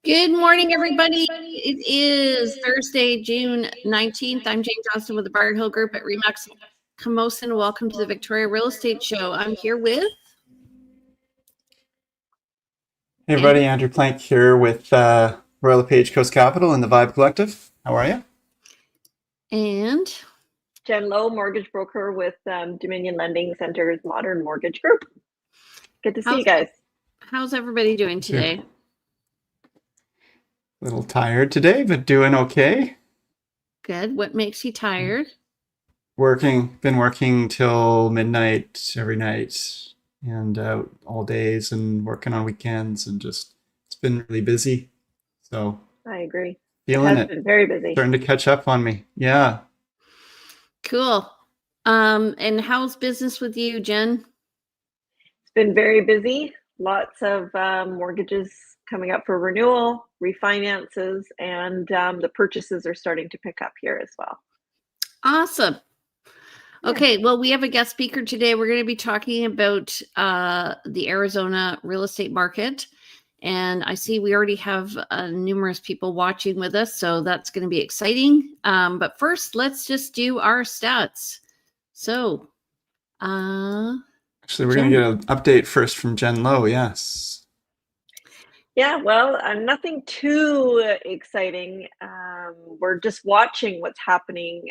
Good morning, everybody. It is Thursday, June 19th. I'm Jane Johnston with the Briar Hill Group at Remax Camosun. Welcome to the Victoria Real Estate Show. I'm here with... Hey everybody, Andrew Plank here with Royal LePage Coast Capital and the Vibe Collective. How are you? And Jen Lowe, mortgage broker with Dominion Lending Center's Modern Mortgage Group. Good to see you guys. How's everybody doing today? A little tired today, but doing okay. Good. What makes you tired? Been working till midnight every night and out all days and working on weekends and just, it's been really busy. So I agree. Feeling it. Been very busy. Starting to catch up on me. Yeah. Cool. And how's business with you, Jen? It's been very busy. Lots of mortgages coming up for renewal, refinances, and the purchases are starting to pick up here as well. Awesome. Okay, well, we have a guest speaker today. We're going to be talking about the Arizona real estate market. And I see we already have numerous people watching with us, so that's going to be exciting. But first, let's just do our stats. So, actually, we're going to get an update first from Jen Lowe. Yes. Yeah, well, nothing too exciting. We're just watching what's happening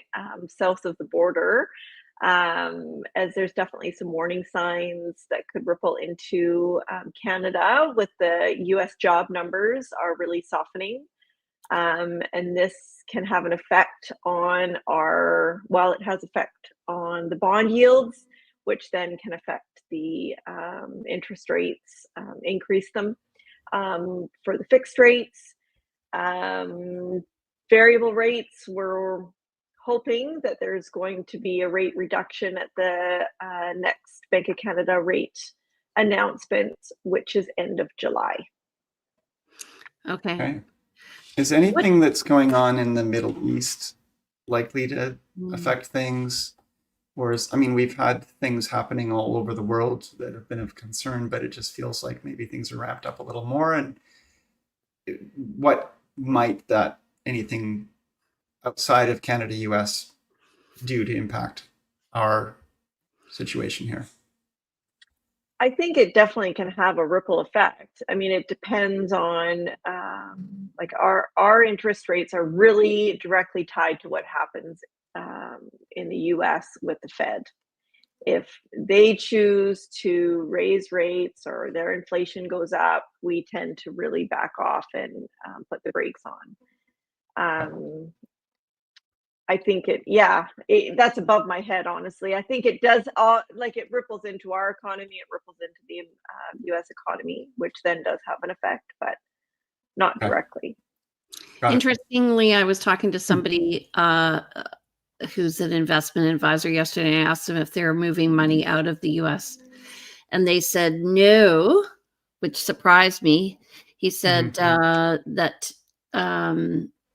south of the border, as there's definitely some warning signs that could ripple into Canada with the US job numbers are really softening. And this can have an effect on it has effect on the bond yields, which then can affect the interest rates, increase them. For the fixed rates, variable rates, we're hoping that there's going to be a rate reduction at the next Bank of Canada rate announcement, which is end of July. okay. Is anything that's going on in the Middle East likely to affect things? Or we've had things happening all over the world that have been of concern, but it just feels like maybe things are wrapped up a little more. And what might anything outside of Canada, US do to impact our situation here? I think it definitely can have a ripple effect. I mean, it depends on like our interest rates are really directly tied to what happens in the US with the Fed. If they choose to raise rates or their inflation goes up, we tend to really back off and put the brakes on. I think that's above my head, honestly. I think it does, it ripples into our economy, it ripples into the US economy, which then does have an effect, but not directly. Interestingly, I was talking to somebody who's an investment advisor yesterday. I asked them if they're moving money out of the US, and they said no, which surprised me. He said that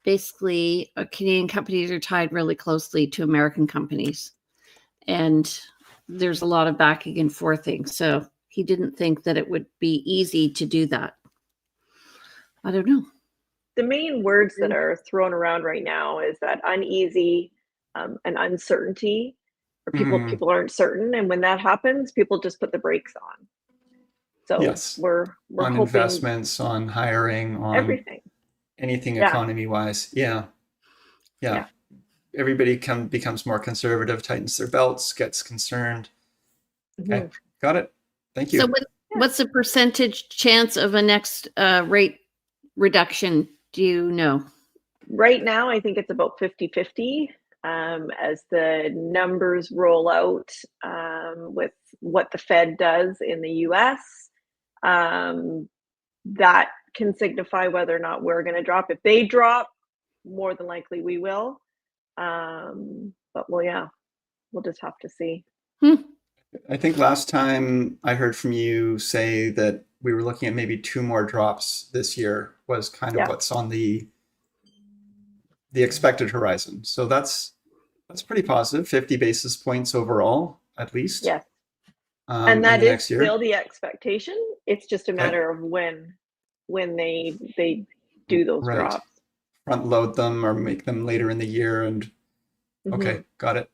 basically Canadian companies are tied really closely to American companies, and there's a lot of backing and forthing. So he didn't think that it would be easy to do that. I don't know. The main words that are thrown around right now is that uneasy and uncertainty, or people aren't certain, and when that happens, people just put the brakes on. So yes, we're on hoping investments, on hiring, on everything, anything economy wise. Yeah. Everybody becomes more conservative, tightens their belts, gets concerned. Okay, got it. Thank you. So what's the percentage chance of a next rate reduction? Do you know? Right now, I think it's about 50-50 as the numbers roll out with what the Fed does in the US. That can signify whether or not we're going to drop. If they drop, more than likely we will. But we'll just have to see. I think last time I heard from you say that we were looking at maybe 2 more drops this year was kind of what's on the expected horizon. So that's pretty positive, 50 basis points overall, at least. Yes. And that is still the expectation. It's just a matter of when they do those Right. drops. Front load them or make them later in the year. And okay, got it.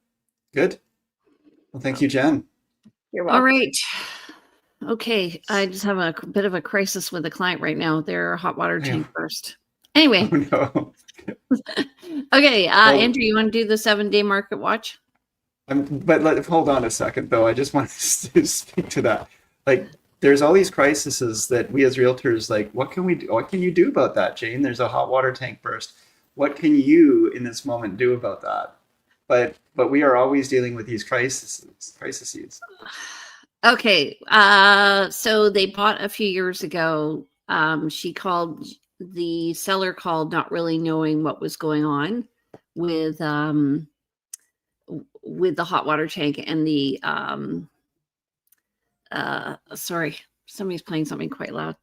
Good. Well, thank you, Jen. You're All welcome. right. Okay, I just have a bit of a crisis with a client right now. Their hot water tank burst. Anyway. Oh, no. Okay, Andrew, you want to do the 7-day market watch? Hold on a second, though. I just want to speak to that. Like, there's all these crises that we as realtors, like, what can we do? What can you do about that, Jane? There's a hot water tank burst. What can you in this moment do about that? But we are always dealing with these crises. Okay, so they bought a few years ago. The seller called not really knowing what was going on with the hot water tank and the sorry, somebody's playing something quite loud.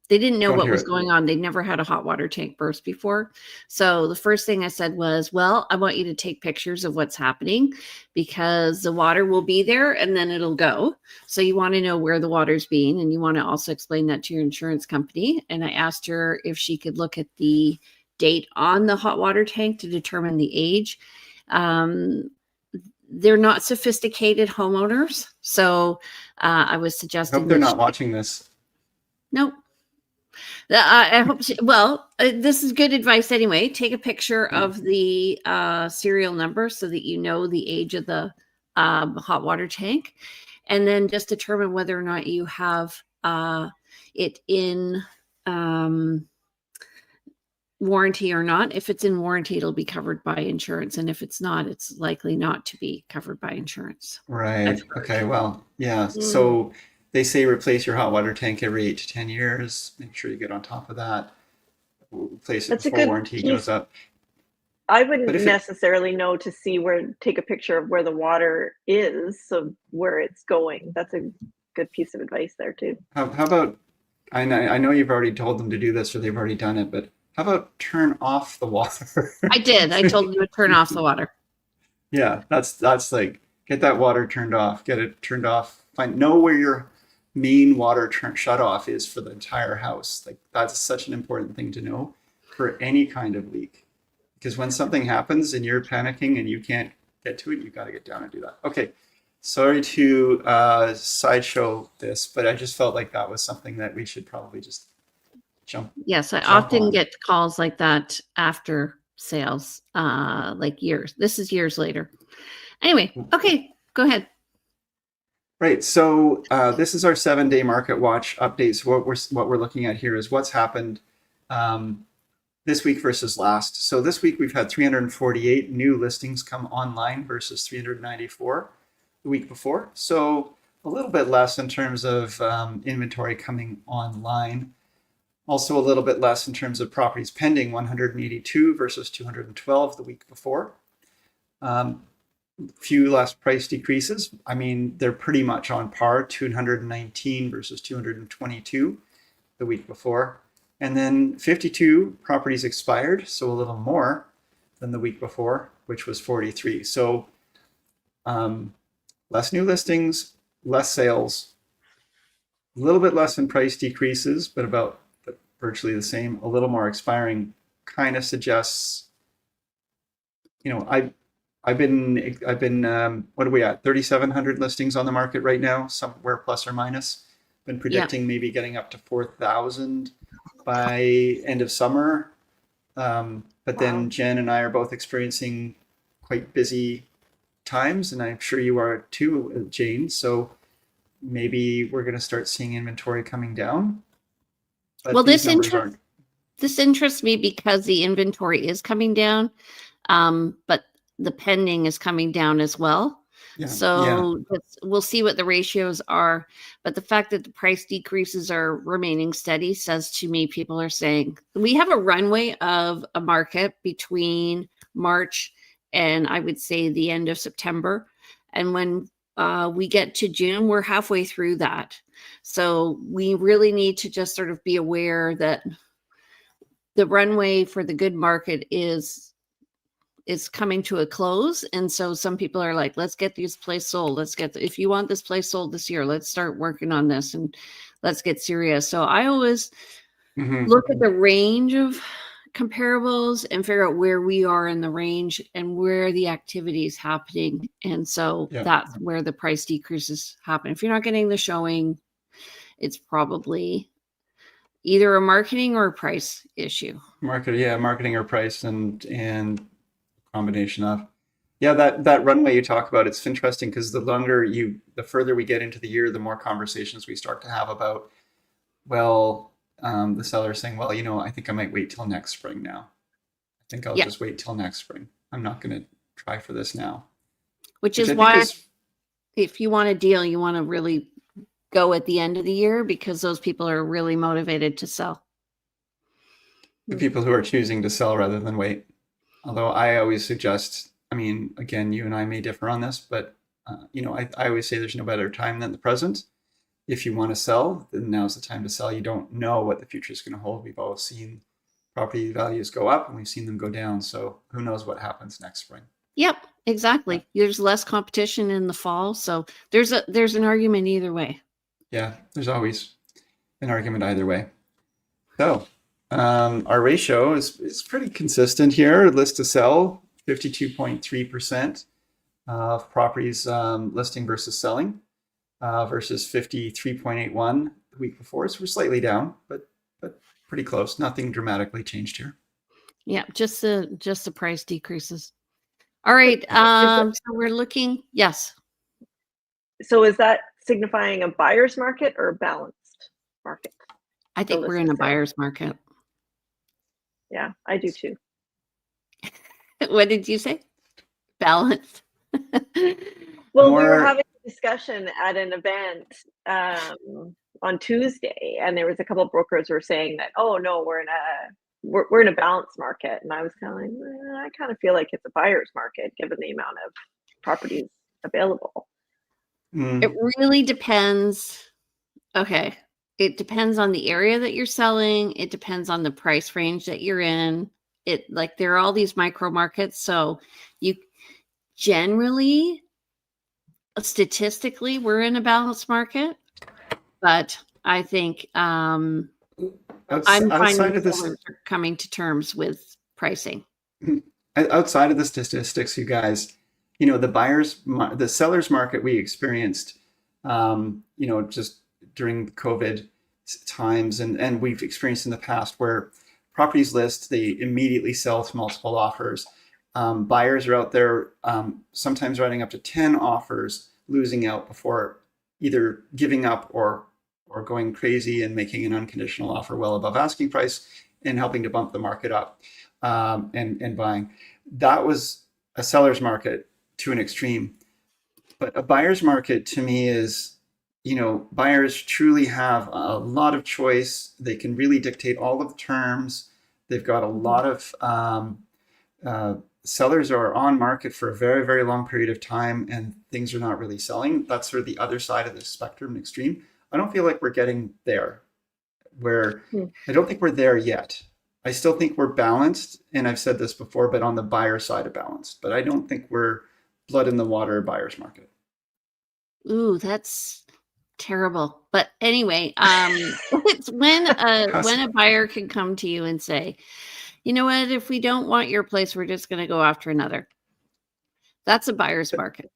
They didn't know what was going on. They'd never had a hot water tank burst before. So the first thing I said was, well, I want you to take pictures of what's happening because the water will be there and then it'll go. So you want to know where the water's being, and you want to also explain that to your insurance company. And I asked her if she could look at the date on the hot water tank to determine the age. They're not sophisticated homeowners. So I was suggesting I hope they're not watching this. Nope. I hope this is good advice anyway. Take a picture of the serial number so that you know the age of the hot water tank, and then just determine whether or not you have it in warranty or not. If it's in warranty, it'll be covered by insurance, and if it's not, it's likely not to be covered by insurance. Right. Okay. Well, yeah. So they say replace your hot water tank every 8 to 10 years. Make sure you get on top of that. Replace it before warranty goes up. I wouldn't necessarily know to see take a picture of where the water is, so where it's going. That's a good piece of advice there too. How about, I know you've already told them to do this or they've already done it, but how about turn off the water? I did. I told them to turn off the water. Yeah, that's like, get that water turned off. Get it turned off. Know where your main water shut off is for the entire house. Like, that's such an important thing to know for any kind of leak, because when something happens and you're panicking and you can't get to it, you got to get down and do that. Okay, sorry to sideshow this, but I just felt like that was something that we should probably just jump. Yes, I often get calls like that after sales, like this is years later. Anyway, okay, go ahead. Right. So this is our 7-day market watch updates. What we're looking at here is what's happened this week versus last. So this week we've had 348 new listings come online versus 394 the week before. So a little bit less in terms of inventory coming online. Also a little bit less in terms of properties pending, 182 versus 212 the week before. Few less price decreases. I mean, they're pretty much on par, 219 versus 222 the week before. And then 52 properties expired, so a little more than the week before, which was 43. So less new listings, less sales, a little bit less in price decreases, but virtually the same. A little more expiring kind of suggests, I've been what are we at? 3,700 listings on the market right now, somewhere plus or minus. Been predicting maybe getting up to 4,000 by end of summer. But then Jen and I are both experiencing quite busy times, and I'm sure you are too, Jane. So maybe we're going to start seeing inventory coming down. But well, this interests me because the inventory is coming down, but the pending is coming down as well. We'll see what the ratios are. But the fact that the price decreases are remaining steady says to me, people are saying we have a runway of a market between March and I would say the end of September. And when we get to June, we're halfway through that. So we really need to just sort of be aware that the runway for the good market is coming to a close. And so some people are like, let's get this place sold. If you want this place sold this year, let's start working on this and let's get serious. So I always Mhm. look at the range of comparables and figure out where we are in the range and where the activity is happening. And so Yeah. that's where the price decreases happen. If you're not getting the showing, it's probably either a marketing or a price issue. Marketing or price and combination of. Yeah, that runway you talk about, it's interesting because the further we get into the year, the more conversations we start to have about, well, the seller saying, well, I think I might wait till next spring now. I think I'll Yeah. just wait till next spring. I'm not going to try for this now. Which I is think why if you want a deal, you want to really go at the end of the year because those people are really motivated to sell. the people who are choosing to sell rather than wait. Although I always suggest, I mean, again, you and I may differ on this, but I always say there's no better time than the present. If you want to sell, then now's the time to sell. You don't know what the future is going to hold. We've all seen property values go up and we've seen them go down. So who knows what happens next spring? Yep, exactly. Yeah. There's less competition in the fall, so there's an argument either way. Yeah, there's always an argument either way. So our ratio is pretty consistent here. List to sell, 52.3% of properties listing versus selling versus 53.81 the week before. So we're slightly down, but pretty close. Nothing dramatically changed here. Yeah, just the price decreases. All right. So we're looking. Yes. So is that signifying a buyer's market or a balanced market? I think we're in a buyer's market. Yeah, I do too. What did you say? Balanced. Well, we were having a discussion at an event on Tuesday, and there was a couple of brokers who were saying that, oh no, we're in a balanced market, and I was kind of like, I kind of feel like it's a buyer's market given the amount of properties available. It really depends. Okay. It depends on the area that you're selling. It depends on the price range that you're in. There are all these micro markets. So you generally, statistically, we're in a balanced market, but I think I'm finding sellers are coming to terms with pricing. Outside of the statistics, you guys, the seller's market we experienced, just during COVID times, and we've experienced in the past where properties list, they immediately sell to multiple offers. Buyers are out there sometimes writing up to 10 offers, losing out before either giving up or going crazy and making an unconditional offer well above asking price and helping to bump the market up and buying. That was a seller's market to an extreme. But a buyer's market to me is, buyers truly have a lot of choice. They can really dictate all of the terms. They've got a lot of sellers are on market for a very, very long period of time and things are not really selling. That's sort of the other side of the spectrum, extreme. I don't feel like we're getting there I don't think we're there yet. I still think we're balanced. And I've said this before, but on the buyer side of balanced, but I don't think we're blood in the water buyer's market. Ooh, that's terrible. But anyway, it's when a buyer can come to you and say, you know what, if we don't want your place, we're just going to go after another. That's a buyer's market.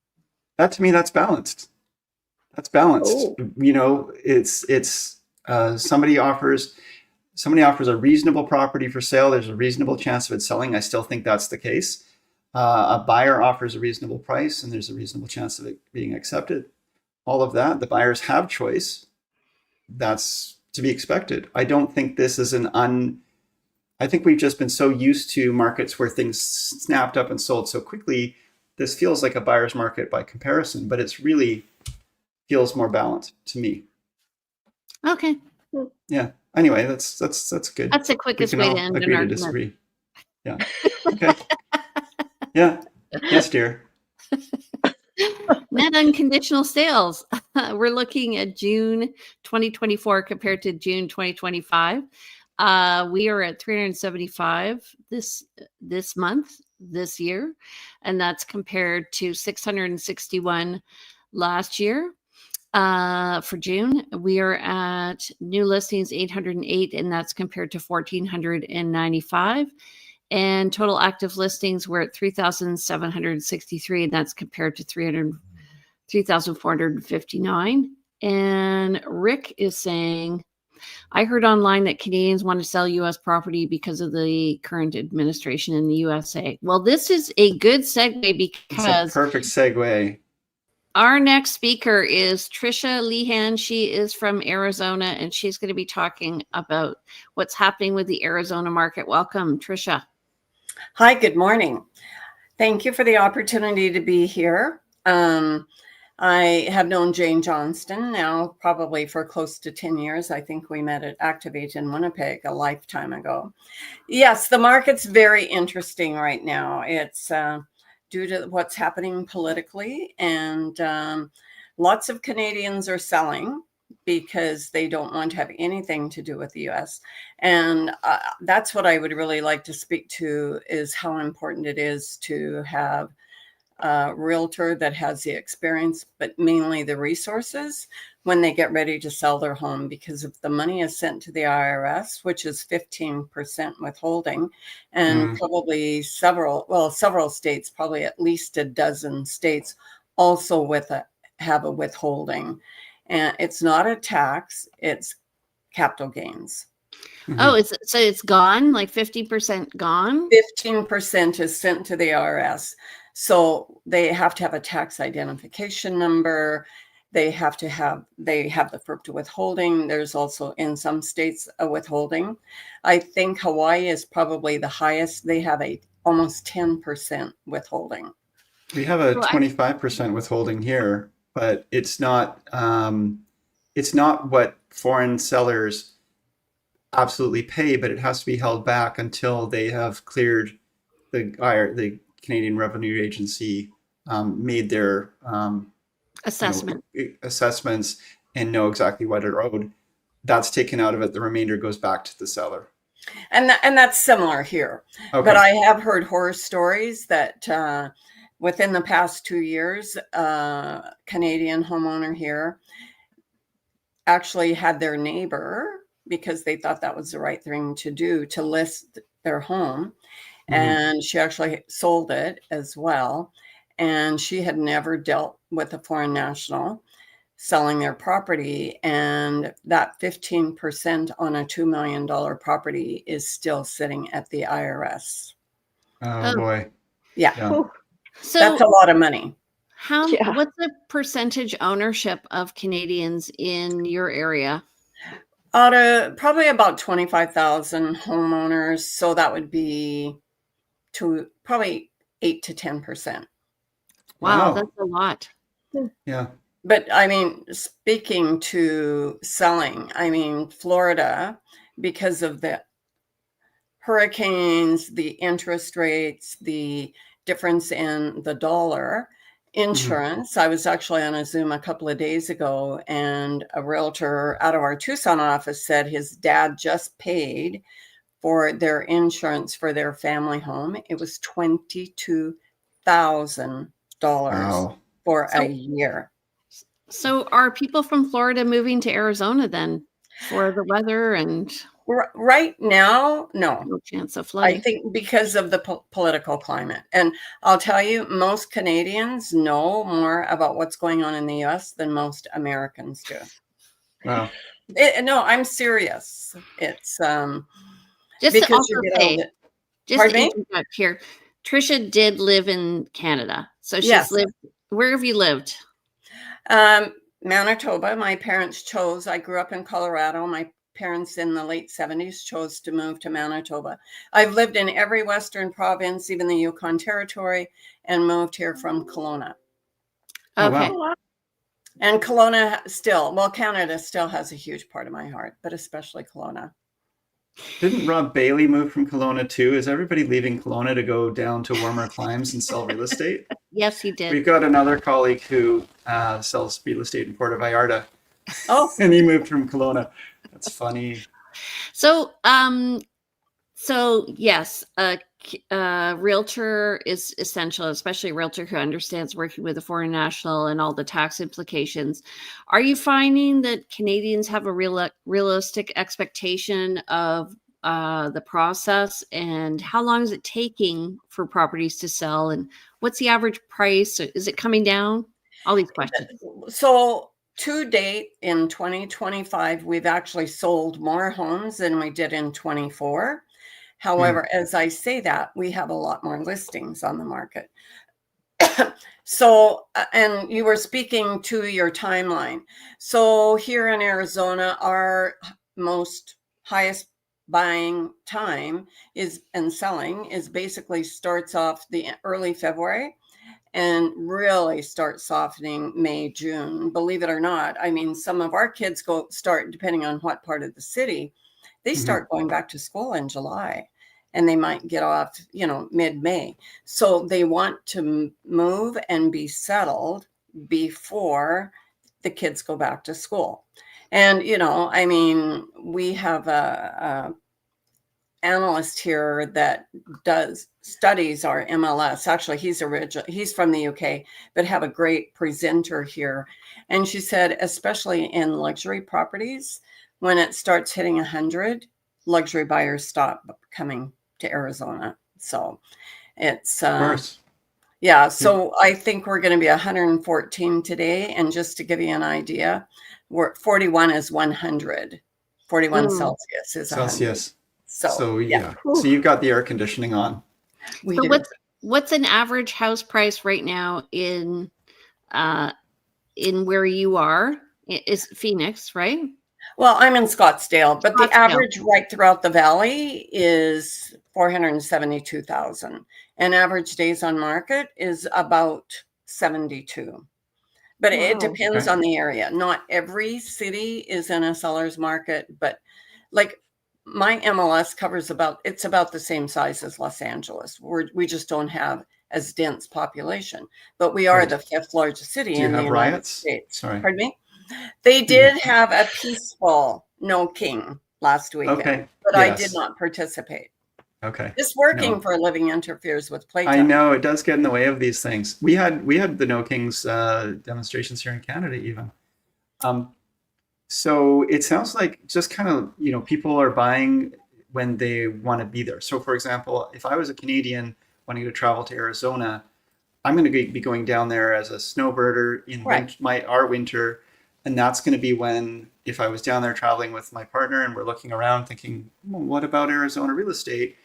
That to me, that's balanced. That's balanced. Oh. It's somebody offers a reasonable property for sale. There's a reasonable chance of it selling. I still think that's the case. A buyer offers a reasonable price and there's a reasonable chance of it being accepted. All of that, the buyers have choice. That's to be expected. I don't think this is I think we've just been so used to markets where things snapped up and sold so quickly. This feels like a buyer's market by comparison, but it's really feels more balanced to me. Okay. Yeah. Anyway, that's good. That's the quickest way to end an argument. Disagree. Yeah. Okay. Yeah. Yes, dear. Net unconditional sales. We're looking at June 2024 compared to June 2025. We are at 375 this month, this year, and that's compared to 661 last year. for June. We are at new listings 808, and that's compared to 1,495. And total active listings we're at 3,763, and that's compared to 3,459. And Rick is saying, I heard online that Canadians want to sell U.S. property because of the current administration in the USA. Well, this is a good segue It's because a perfect segue. our next speaker is Trisha Leehan. She is from Arizona, and she's going to be talking about what's happening with the Arizona market. Welcome, Trisha. Hi, good morning. Thank you for the opportunity to be here. I have known Jane Johnston now probably for close to 10 years. I think we met at Activate in Winnipeg a lifetime ago. Yes, the market's very interesting right now. It's due to what's happening politically, and lots of Canadians are selling because they don't want to have anything to do with the US. And that's what I would really like to speak to, is how important it is to have a realtor that has the experience, but mainly the resources when they get ready to sell their home. Because if the money is sent to the IRS, which is 15% withholding, and probably several states, probably at least a dozen states also have a withholding. And it's not a tax, it's capital gains. Oh, it's gone, like 50% gone? 15% is sent to the IRS. So they have to have a tax identification number. They have the FERC withholding. There's also in some states a withholding. I think Hawaii is probably the highest. They have almost 10% withholding. We have a 25% withholding here, but it's not what foreign sellers absolutely pay, but it has to be held back until they have cleared the Canadian Revenue Agency, made their assessments and know exactly what it owed. That's taken out of it. The remainder goes back to the seller. And that's similar here. Okay. But I have heard horror stories that within the past 2 years, a Canadian homeowner here actually had their neighbor, because they thought that was the right thing to do, to list their home. And she actually sold it as well. And she had never dealt with a foreign national selling their property. And that 15% on a $2 million property is still sitting at the IRS. Oh boy. Yeah. So that's a lot of money. What's the percentage ownership of Canadians in your area? Out of probably about 25,000 homeowners. So that would be probably 8 to 10%. Wow, that's a lot. Yeah. But I mean, speaking to selling, I mean, Florida, because of the hurricanes, the interest rates, the difference in the dollar, insurance. I was actually on a Zoom a couple of days ago, and a realtor out of our Tucson office said his dad just paid for their insurance for their family home. It was $22,000 for a year. So are people from Florida moving to Arizona then for the weather and? Right now, no. No chance of flooding. I think because of the political climate. And I'll tell you, most Canadians know more about what's going on in the US than most Americans do. Wow. No, I'm serious. It's just because to also you get say, just pardon to me? interrupt here, Trisha did live in Canada. So she's lived, where have you lived? Manitoba. My parents chose, I grew up in Colorado. My parents in the late 70s chose to move to Manitoba. I've lived in every Western province, even the Yukon Territory, and moved here from Kelowna. Okay. Oh, wow. And Kelowna still, well, Canada still has a huge part of my heart, but especially Kelowna. Didn't Rob Bailey move from Kelowna too? Is everybody leaving Kelowna to go down to warmer climes and sell real estate? Yes, he did. We've got another colleague who sells real estate in Puerto Vallarta. Oh, and he moved from Kelowna. That's funny. So, yes, realtor is essential, especially a realtor who understands working with a foreign national and all the tax implications. Are you finding that Canadians have a realistic expectation of the process, and how long is it taking for properties to sell, and what's the average price? Is it coming down? All these questions. So to date in 2025, we've actually sold more homes than we did in 24. However, as I say that, we have a lot more listings on the market. So, and you were speaking to your timeline. So here in Arizona, our most highest buying time is and selling is basically starts off the early February and really start softening May, June. Believe it or not, I mean, some of our kids start, depending on what part of the city, they start going back to school in July, and they might get off, mid-May. So they want to move and be settled before the kids go back to school. And, I mean, we have a analyst here that studies our MLS. Actually, he's from the UK, but have a great presenter here. And she said, especially in luxury properties, when it starts hitting 100, luxury buyers stop coming to Arizona. So it's Of course. yeah. So I think we're going to be 114 today. And just to give you an idea, 41 is 100. 41 Celsius is 100. Celsius. So yeah. So you've got the air conditioning on. So what's an average house price right now in where you are? Is Phoenix, right? Well, I'm in Scottsdale, but the average right throughout the valley is 472,000, and average days on market is about 72. But it depends on the area. Not every city is in a seller's market, but like my MLS covers it's about the same size as Los Angeles. We just don't have as dense population, but we are the 5th largest city in the United States. Sorry. Pardon me? They did have a peaceful no king last weekend, but I did not participate. Okay. Just working for a living interferes with playtime. I know it does get in the way of these things. We had the No Kings demonstrations here in Canada even. So it sounds like just kind of, people are buying when they want to be there. So for example, if I was a Canadian wanting to travel to Arizona, I'm going to be going down there as a snowbirder in our winter. And that's going to be when, if I was down there traveling with my partner and we're looking around thinking, well, what about Arizona real estate?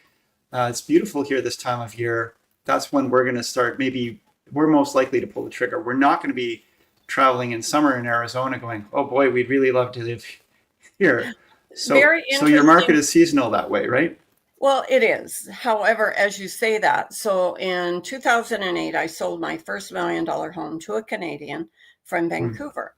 It's beautiful here this time of year. That's when we're going to start. Maybe we're most likely to pull the trigger. We're not going to be traveling in summer in Arizona going, oh boy, we'd really love to live here. So your market is seasonal that way, right? Well, it is. However, as you say that, so in 2008, I sold my first $1 million home to a Canadian from Vancouver.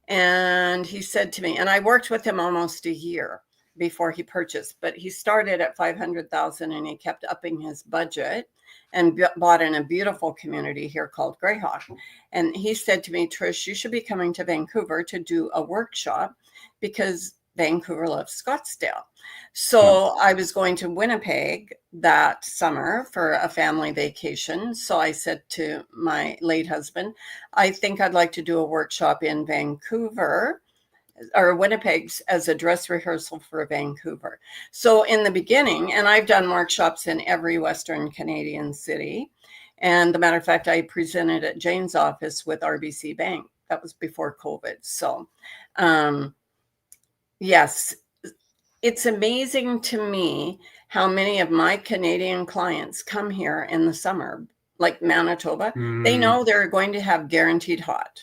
And he said to me, and I worked with him almost a year before he purchased, but he started at 500,000 and he kept upping his budget and bought in a beautiful community here called Greyhawk. And he said to me, Trish, you should be coming to Vancouver to do a workshop because Vancouver loves Scottsdale. So I was going to Winnipeg that summer for a family vacation. So I said to my late husband, I think I'd like to do a workshop in Vancouver or Winnipeg as a dress rehearsal for Vancouver. So in the beginning, and I've done workshops in every Western Canadian city. And the matter of fact, I presented at Jane's office with RBC Bank. That was before COVID. So yes, it's amazing to me how many of my Canadian clients come here in the summer, like Manitoba. They know they're going to have guaranteed hot.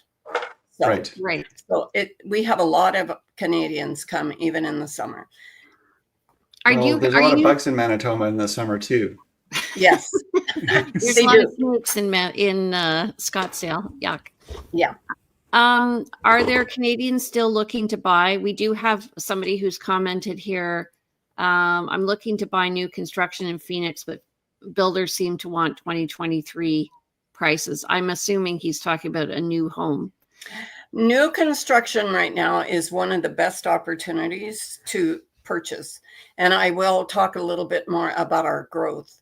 So, right. So we have a lot of Canadians come even in the summer. There's a lot of bugs in Manitoba in the summer too. Yes. There's a lot of snakes in Scottsdale. Yuck. Yeah. Are there Canadians still looking to buy? We do have somebody who's commented here. I'm looking to buy new construction in Phoenix, but builders seem to want 2023 prices. I'm assuming he's talking about a new home. New construction right now is one of the best opportunities to purchase. And I will talk a little bit more about our growth.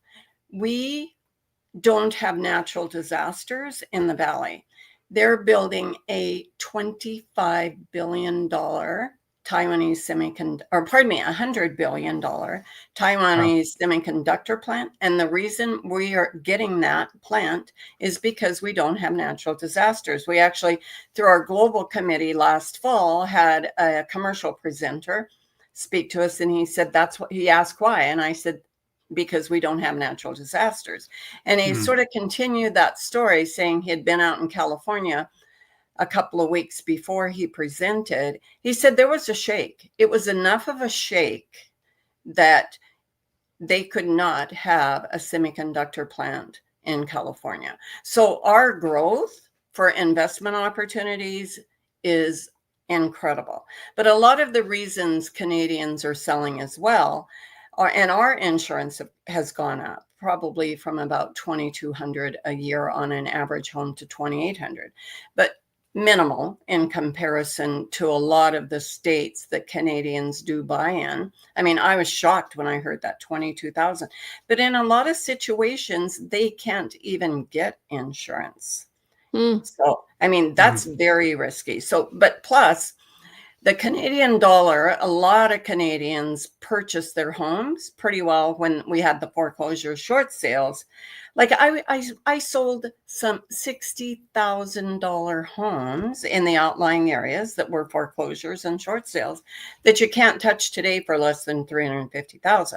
we don't have natural disasters in the valley. They're building a $25 billion Taiwanese $100 billion Taiwanese semiconductor plant. And the reason we are getting that plant is because we don't have natural disasters. We actually, through our global committee last fall, had a commercial presenter speak to us, and he said he asked why. And I said, because we don't have natural disasters. And he sort of continued that story, saying he had been out in California a couple of weeks before he presented. He said there was a shake. It was enough of a shake that they could not have a semiconductor plant in California. So our growth for investment opportunities is incredible. But a lot of the reasons Canadians are selling as well, and our insurance has gone up probably from about $2,200 a year on an average home to $2,800, but minimal in comparison to a lot of the states that Canadians do buy in. I mean, I was shocked when I heard that 22,000, but in a lot of situations, they can't even get insurance. So, I mean, that's very risky. So, but plus, the Canadian dollar, a lot of Canadians purchased their homes pretty well when we had the foreclosure short sales. Like I sold some $60,000 homes in the outlying areas that were foreclosures and short sales that you can't touch today for less than $350,000.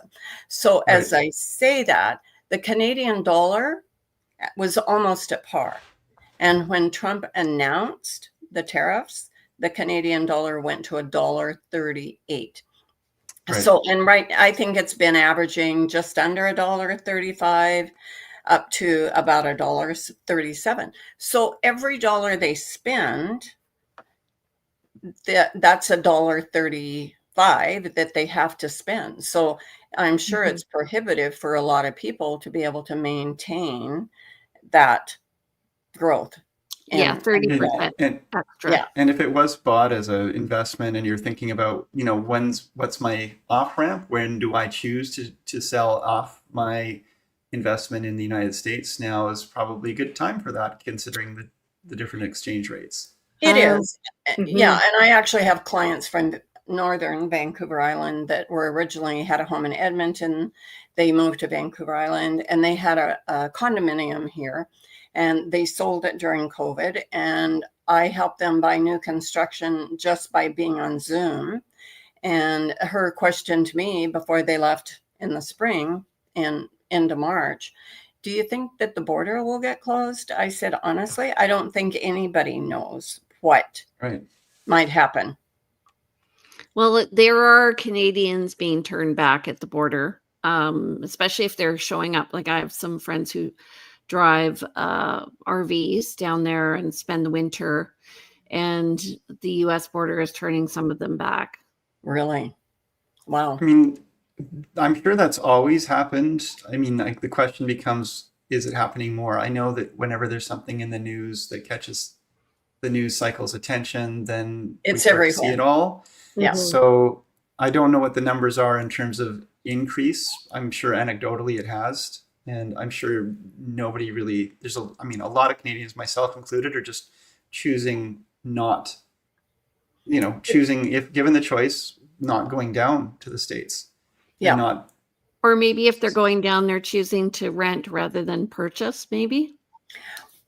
So as I say that, the Canadian dollar was almost at par. And when Trump announced the tariffs, the Canadian dollar went to $1.38. So, and I think it's been averaging just under $1.35 up to about $1.37. So every dollar they spend, that's $1.35 that they have to spend. So I'm sure it's prohibitive for a lot of people to be able to maintain that growth. Yeah, 30% extra. Yeah. And if it was bought as an investment and you're thinking about, what's my off ramp? When do I choose to sell off my investment in the United States? Now is probably a good time for that, considering the different exchange rates. It is. Yeah. And I actually have clients from northern Vancouver Island that were originally had a home in Edmonton. They moved to Vancouver Island and they had a condominium here. And they sold it during COVID, and I helped them buy new construction just by being on Zoom. And her question to me before they left in the spring and into March, do you think that the border will get closed? I said, honestly, I don't think anybody knows what might happen. Well, there are Canadians being turned back at the border, especially if they're showing up. Like I have some friends who drive RVs down there and spend the winter, and the U.S. border is turning some of them back. Really? Wow. I mean, I'm sure that's always happened. I mean, like the question becomes, is it happening more? I know that whenever there's something in the news that catches the news cycle's attention, then it's we start to see it all. Yeah. So I don't know what the numbers are in terms of increase. I'm sure anecdotally it has. And I'm sure nobody really, a lot of Canadians, myself included, are just choosing not, choosing, if given the choice, not going down to the States. Yeah. Or maybe if they're going down, they're choosing to rent rather than purchase, maybe.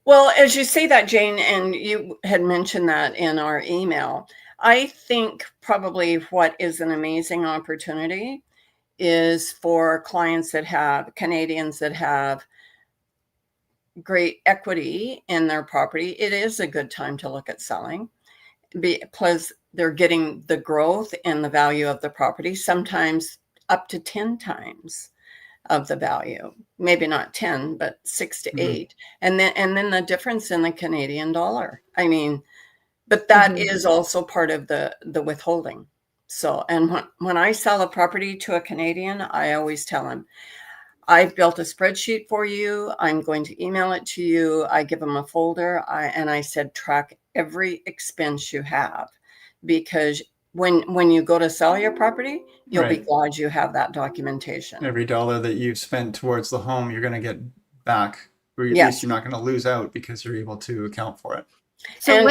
Well, as you say that, Jane, and you had mentioned that in our email, I think probably what is an amazing opportunity is for clients that have Canadians that have great equity in their property. It is a good time to look at selling because they're getting the growth in the value of the property, sometimes up to 10 times of the value, maybe not 10, but 6 to 8. And then the difference in the Canadian dollar. I mean, but that is also part of the withholding. So, and when I sell a property to a Canadian, I always tell him, I've built a spreadsheet for you. I'm going to email it to you. I give them a folder and I said, track every expense you have, because when you go to sell your property, you'll be Right. glad you have that documentation. Every dollar that you've spent towards the home, you're going to get back, or at least Yes. you're not going to lose out because you're able to account for it. So And-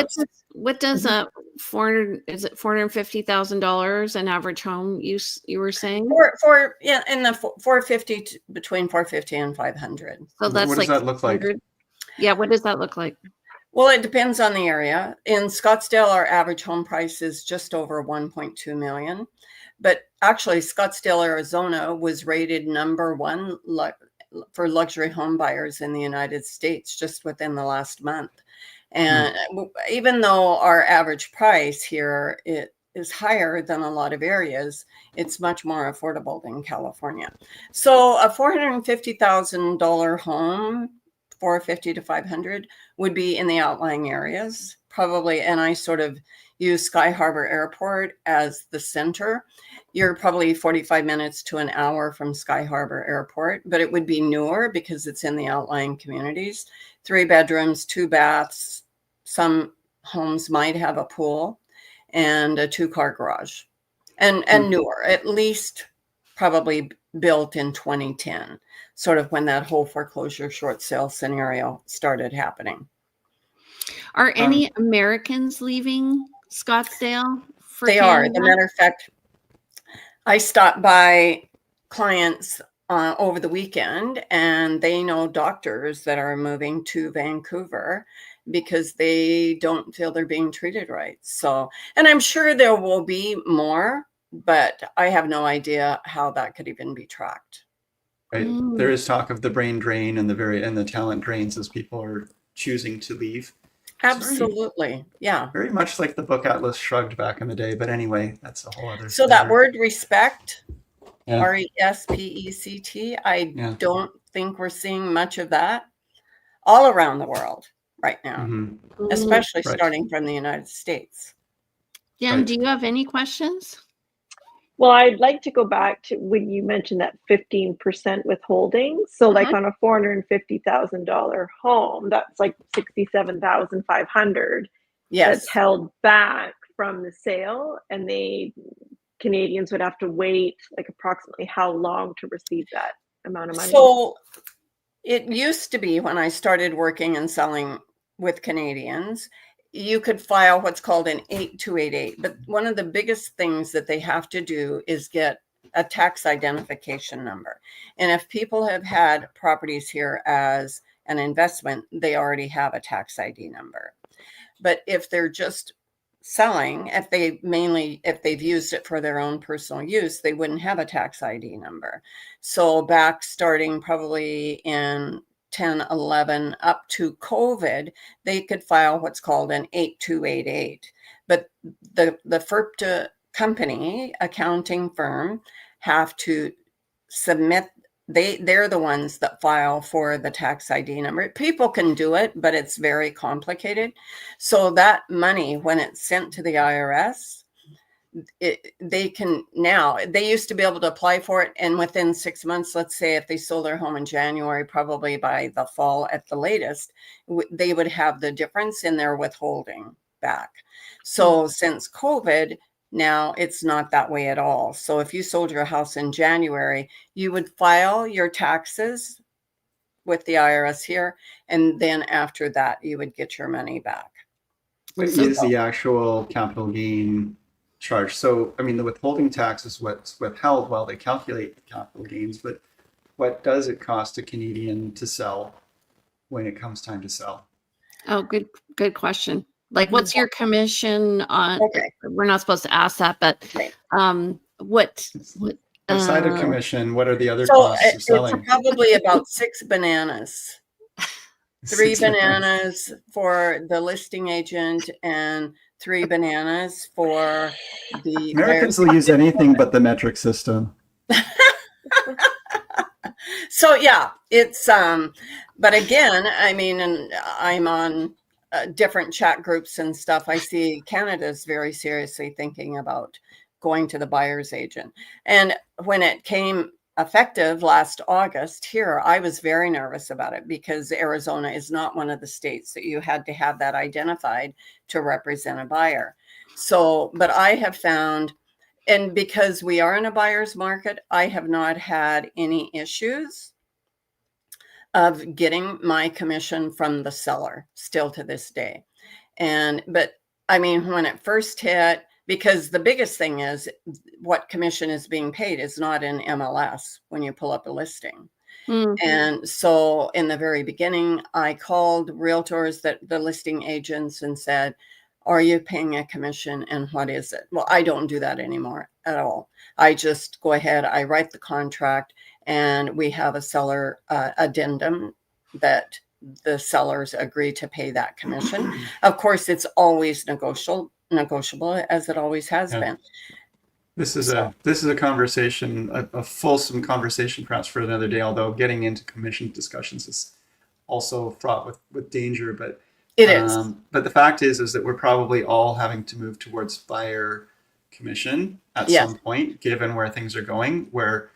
what does a $450,000 an average home you were saying? For yeah, in the 450 between 450 and 500. So that's What does like that look like? 100. Yeah, what does that look like? Well, it depends on the area. In Scottsdale, our average home price is just over 1.2 million. But actually, Scottsdale, Arizona was rated #1 for luxury home buyers in the United States just within the last month. And even though our average price here is higher than a lot of areas, it's much more affordable than California. So a $450,000 home, 450 to 500, would be in the outlying areas probably. And I sort of use Sky Harbor Airport as the center. You're probably 45 minutes to an hour from Sky Harbor Airport, but it would be newer because it's in the outlying communities. 3 bedrooms, 2 baths. Some homes might have a pool and a 2-car garage, and newer, at least probably built in 2010, sort of when that whole foreclosure short sale scenario started happening. Are any Americans leaving Scottsdale for They are. As Canada? a matter of fact, I stopped by clients over the weekend, and they know doctors that are moving to Vancouver because they don't feel they're being treated right. So, and I'm sure there will be more, but I have no idea how that could even be tracked. Right. There is talk of the brain drain and the talent drains as people are choosing to leave. Absolutely. Yeah. Very much like the book Atlas Shrugged back in the day, but anyway, that's a whole other. So that word respect, Yeah. RESPECT, I Yeah. don't think we're seeing much of that all around the world right now, especially Right. starting from the United States. Jen, Right. do you have any questions? Well, I'd like to go back to when you mentioned that 15% withholding. So, like on a $450,000 home, that's like $67,500 Yes. that's held back from the sale, and Canadians would have to wait like approximately how long to receive that amount of money? So it used to be when I started working and selling with Canadians, you could file what's called an 8288. But one of the biggest things that they have to do is get a tax identification number. And if people have had properties here as an investment, they already have a tax ID number. But if they're just selling, if they've used it for their own personal use, they wouldn't have a tax ID number. So back starting probably in 10, 11 up to COVID, they could file what's called an 8288. But the FERPTA company, accounting firm, have to submit, they're the ones that file for the tax ID number. People can do it, but it's very complicated. So that money, when it's sent to the IRS, they used to be able to apply for it, and within 6 months, let's say if they sold their home in January, probably by the fall at the latest, they would have the difference in their withholding back. So since COVID, now it's not that way at all. So if you sold your house in January, you would file your taxes with the IRS here, and then after that, you would get your money back. What is the actual capital gain charge? So, I mean, the withholding tax is what's withheld while they calculate the capital gains, but what does it cost a Canadian to sell when it comes time to sell? Oh, good question. Like, what's your commission on? Okay. We're not supposed to ask that, but what Outside of commission, what are the other So costs of it's selling? probably about 6 bananas. 3 bananas for the listing agent and 3 bananas for the Americans will use anything but the metric system. So yeah, it's but again, I mean, and I'm on different chat groups and stuff. I see Canada's very seriously thinking about going to the buyer's agent. And when it came effective last August here, I was very nervous about it because Arizona is not one of the states that you had to have that identified to represent a buyer. So, but I have found, and because we are in a buyer's market, I have not had any issues of getting my commission from the seller still to this day. But I mean, when it first hit, because the biggest thing is what commission is being paid is not in MLS when you pull up a listing. And so in the very beginning, I called realtors, the listing agents, and said, are you paying a commission and what is it? Well, I don't do that anymore at all. I just go ahead, I write the contract, and we have a seller addendum that the sellers agree to pay that commission. Of course, it's always negotiable as it always has been. This is a conversation, a fulsome conversation perhaps for another day, although getting into commission discussions is also fraught with danger. But it is. But the fact is that we're probably all having to move towards buyer commission at some point, given where things are going, where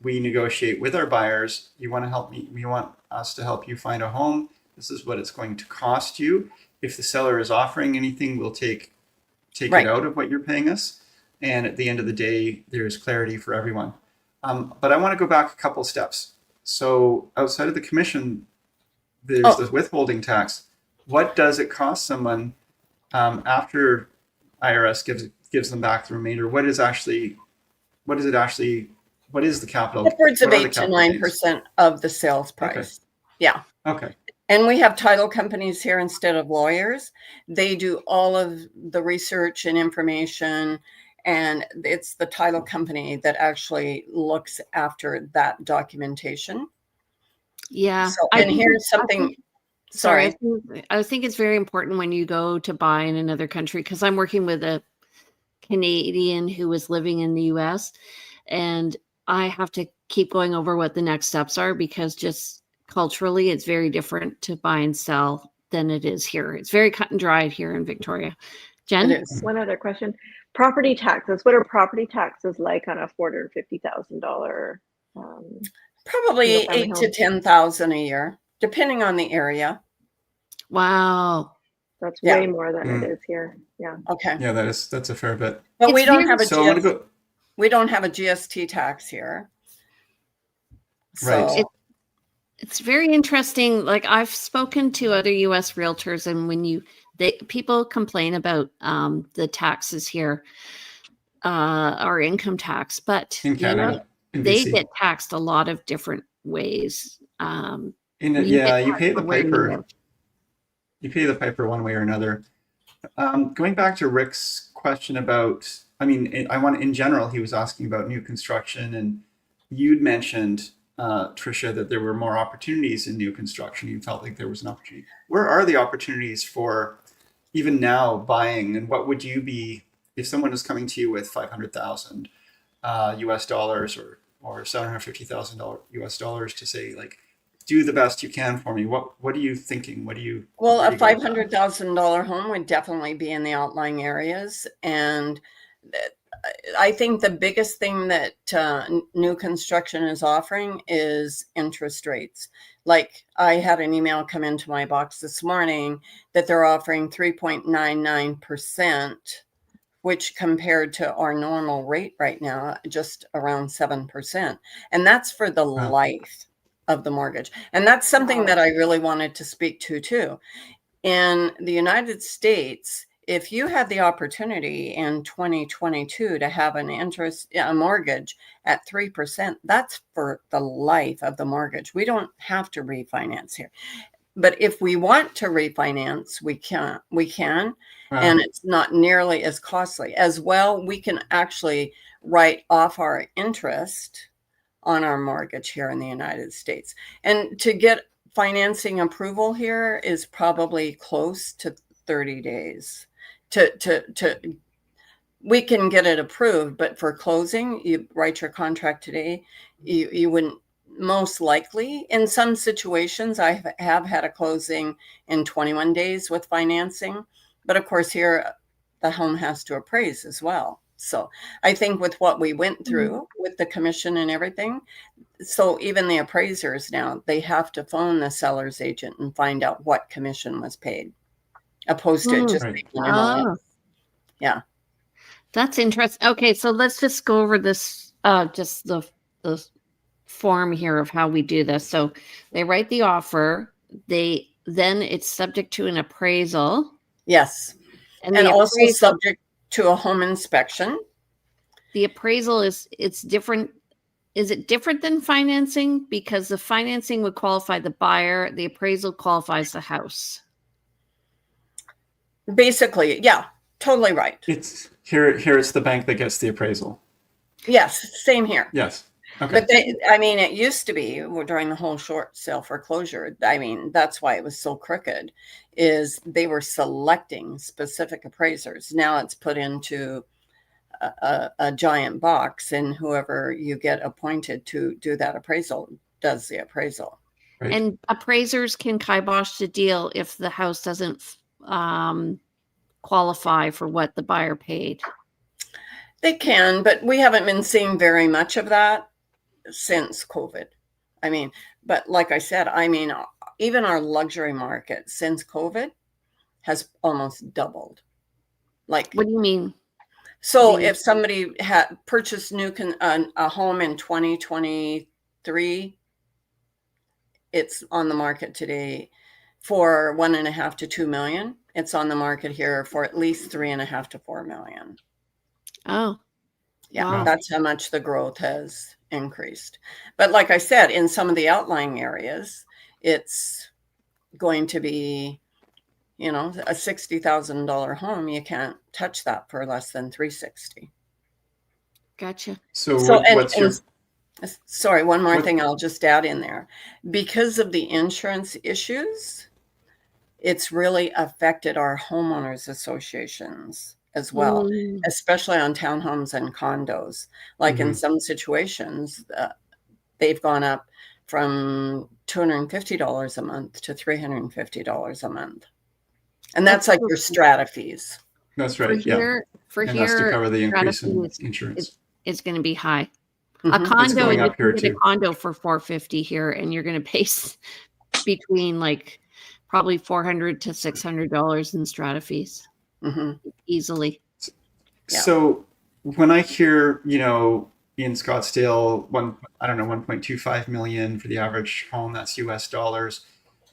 we negotiate with our buyers. You want to help me, we want us to help you find a home. This is what it's going to cost you. If the seller is offering anything, we'll take it out of what you're paying us. And at the end of the day, there's clarity for everyone. But I want to go back a couple steps. So outside of the commission, there's the withholding tax. What does it cost someone after IRS gives them back the remainder? What is the capital? Upwards of 8 to 9% of the sales price. Okay. Yeah. Okay. And we have title companies here instead of lawyers. They do all of the research and information, and it's the title company that actually looks after that documentation. Yeah. So, and here's something. Sorry. I think it's very important when you go to buy in another country, because I'm working with a Canadian who was living in the US, and I have to keep going over what the next steps are, because just culturally it's very different to buy and sell than it is here. It's very cut and dried here in Victoria. Jen? It is. One other question. Property taxes. What are property taxes like on a $450,000? Probably 8 to 10,000 a year, depending on the area. Wow. That's way more than it is here. Yeah. Okay. Yeah, that's a fair bit. But we don't have we don't have a GST tax here. Right. So it's very interesting. Like, I've spoken to other US realtors, and when people complain about the taxes here, our income tax, but in Canada, they get taxed a lot of different ways. You pay the piper. You pay the piper one way or another. Going back to Rick's question about, in general, he was asking about new construction, and you'd mentioned, Trisha, that there were more opportunities in new construction. You felt like there was an opportunity. Where are the opportunities for even now buying, and what would you be if someone is coming to you with $500,000 US dollars or $750,000 US dollars to say, like, do the best you can for me? What are you thinking? Well, a $500,000 home would definitely be in the outlying areas. And I think the biggest thing that new construction is offering is interest rates. Like, I had an email come into my box this morning that they're offering 3.99%, which compared to our normal rate right now, just around 7%. And that's for the life of the mortgage. And that's something that I really wanted to speak to too. In the United States, if you had the opportunity in 2022 to have a mortgage at 3%, that's for the life of the mortgage. We don't have to refinance here. But if we want to refinance, we can. And it's not nearly as costly. As well, we can actually write off our interest on our mortgage here in the United States. And to get financing approval here is probably close to 30 days. We can get it approved, but for closing, you write your contract today, you wouldn't, most likely. In some situations, I have had a closing in 21 days with financing, but of course here the home has to appraise as well. So I think with what we went through with the commission and everything, so even the appraisers now, they have to phone the seller's agent and find out what commission was paid, opposed to it just Right. being MLS. Yeah. That's interesting. Okay, so let's just go over this, just the form here of how we do this. So they write the offer. Then it's subject to an appraisal, Yes. and And the also appraisal, subject to a home inspection. the appraisal it's different. Is it different than financing? Because the financing would qualify the buyer, the appraisal qualifies the house. Basically, yeah, totally right. It's here it's the bank that gets the appraisal. Yes, same here. Yes. Okay. But it used to be during the whole short sale foreclosure. I mean, that's why it was so crooked, is they were selecting specific appraisers. Now it's put into a giant box, and whoever you get appointed to do that appraisal does the appraisal. Right. And appraisers can kibosh the deal if the house doesn't qualify for what the buyer paid. They can, but we haven't been seeing very much of that since COVID. I mean, but like I said, I mean, even our luxury market since COVID has almost doubled. Like, What do you mean? so if somebody had purchased a home in 2023, it's on the market today for 1.5 to 2 million. It's on the market here for at least 3.5 to 4 million. Oh, yeah, wow. That's how much the growth has increased. But like I said, in some of the outlying areas, it's going to be, a $60,000 home. You can't touch that for less than $360,000. Gotcha. What's your? Sorry, one more thing I'll just add in there. Because of the insurance issues, it's really affected our homeowners associations as well, especially on townhomes and condos. Like in some situations, they've gone up from $250 a month to $350 a month. And that's like your strata fees. That's right. For and here, that's to cover the increase in strata fee insurance. It's going to be high. Mhm. A condo, going you up here can get a too. condo for $450 here, and you're going to pay between like probably $400 to $600 in strata fees easily. So when I hear, in Scottsdale, 1.25 million for the average home, that's US dollars.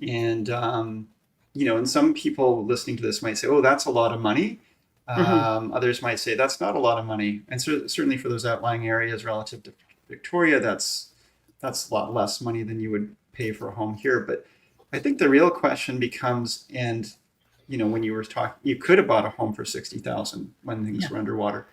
And, and some people listening to this might say, oh, that's a lot of money. Others might say that's not a lot of money. And certainly for those outlying areas relative to Victoria, that's a lot less money than you would pay for a home here. But I think the real question becomes, and when you were talking, you could have bought a home for $60,000 when things were underwater.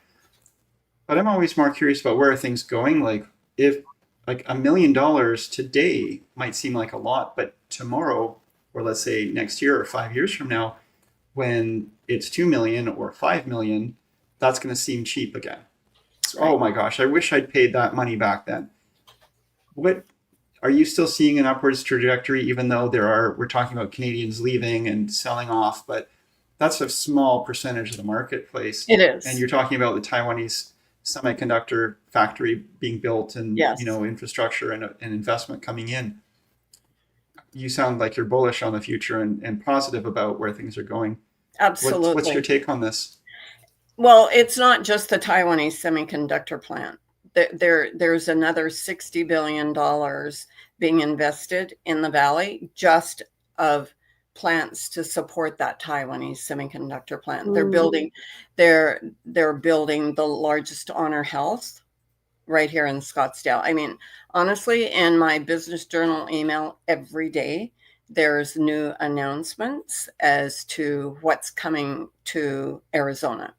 But I'm always more curious about where are things going. Like if like $1 million today might seem like a lot, but tomorrow, or let's say next year or 5 years from now, when it's 2 million or 5 million, that's going to seem cheap again. So, oh my gosh, I wish I'd paid that money back then. What are you still seeing an upwards trajectory, even though we're talking about Canadians leaving and selling off, but that's a small percentage of the marketplace. It is. And you're talking about the Taiwanese semiconductor factory being built and, infrastructure and investment coming in. You sound like you're bullish on the future and positive about where things are going. Absolutely. What's your take on this? Well, it's not just the Taiwanese semiconductor plant. There's another $60 billion being invested in the valley just of plants to support that Taiwanese semiconductor plant. They're building the largest Honor Health right here in Scottsdale. I mean, honestly, in my business journal email every day, there's new announcements as to what's coming to Arizona.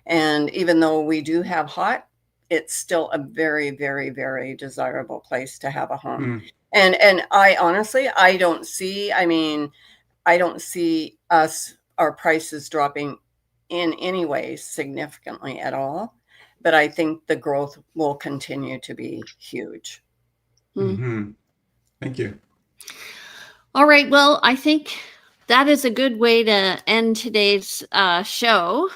And even though we do have hot, it's still a very, very, very desirable place to have a home. And I honestly, I don't see our prices dropping in any way significantly at all. But I think the growth will continue to be huge. Thank you. All right. Well, I think that is a good way to end today's show.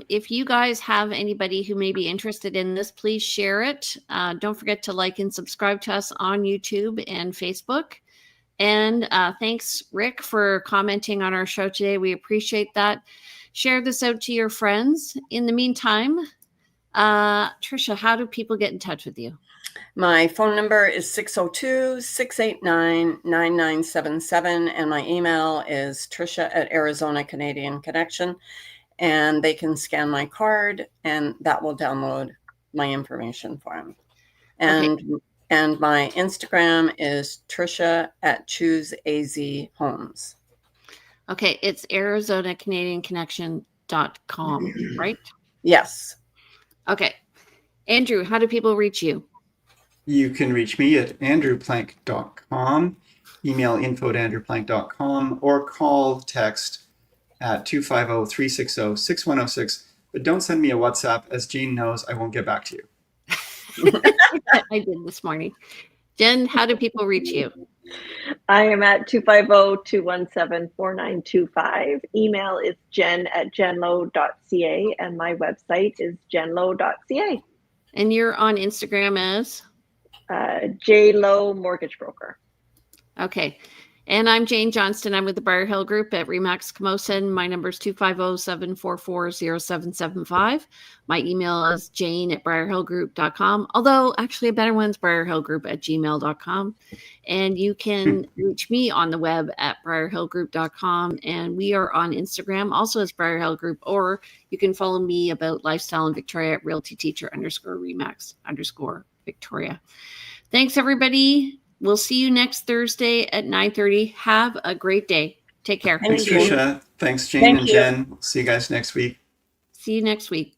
If you guys have anybody who may be interested in this, please share it. Don't forget to like and subscribe to us on YouTube and Facebook. And thanks, Rick, for commenting on our show today. We appreciate that. Share this out to your friends. In the meantime, Trisha, how do people get in touch with you? My phone number is 602-689-9977, and my email is Trisha@Arizona Canadian Connection, and they can scan my card, and that will download my information for them. And my Instagram is Trisha@ChooseAZHomes. Okay, it's ArizonaCanadianConnection.com, right? Yes. Okay. Andrew, how do people reach you? You can reach me at andrewplank.com, email info@andrewplank.com, or call text at 250-360-6106. But don't send me a WhatsApp, as Jane knows I won't get back to you. I did this morning. Jen, how do people reach you? I am at 250-217-4925. Email is jen@jenlo.ca, and my website is jenlo.ca. And you're on Instagram as? JLo Mortgage Broker. Okay. And I'm Jane Johnston. I'm with the Briar Hill Group at Remax Camosun. My number is 250-744-0775. My email is jane@briarhillgroup.com. Although actually a better one's briarhillgroup@gmail.com. And you can reach me on the web at briarhillgroup.com. And we are on Instagram also as Briar Hill Group, or you can follow me about lifestyle in Victoria at realtyteacher_Remax_Victoria. Thanks, everybody. We'll see you next Thursday at 9:30. Have a great day. Take care. Thanks, Trisha. Thanks, Jane and Jen. See you guys next week. See you next week.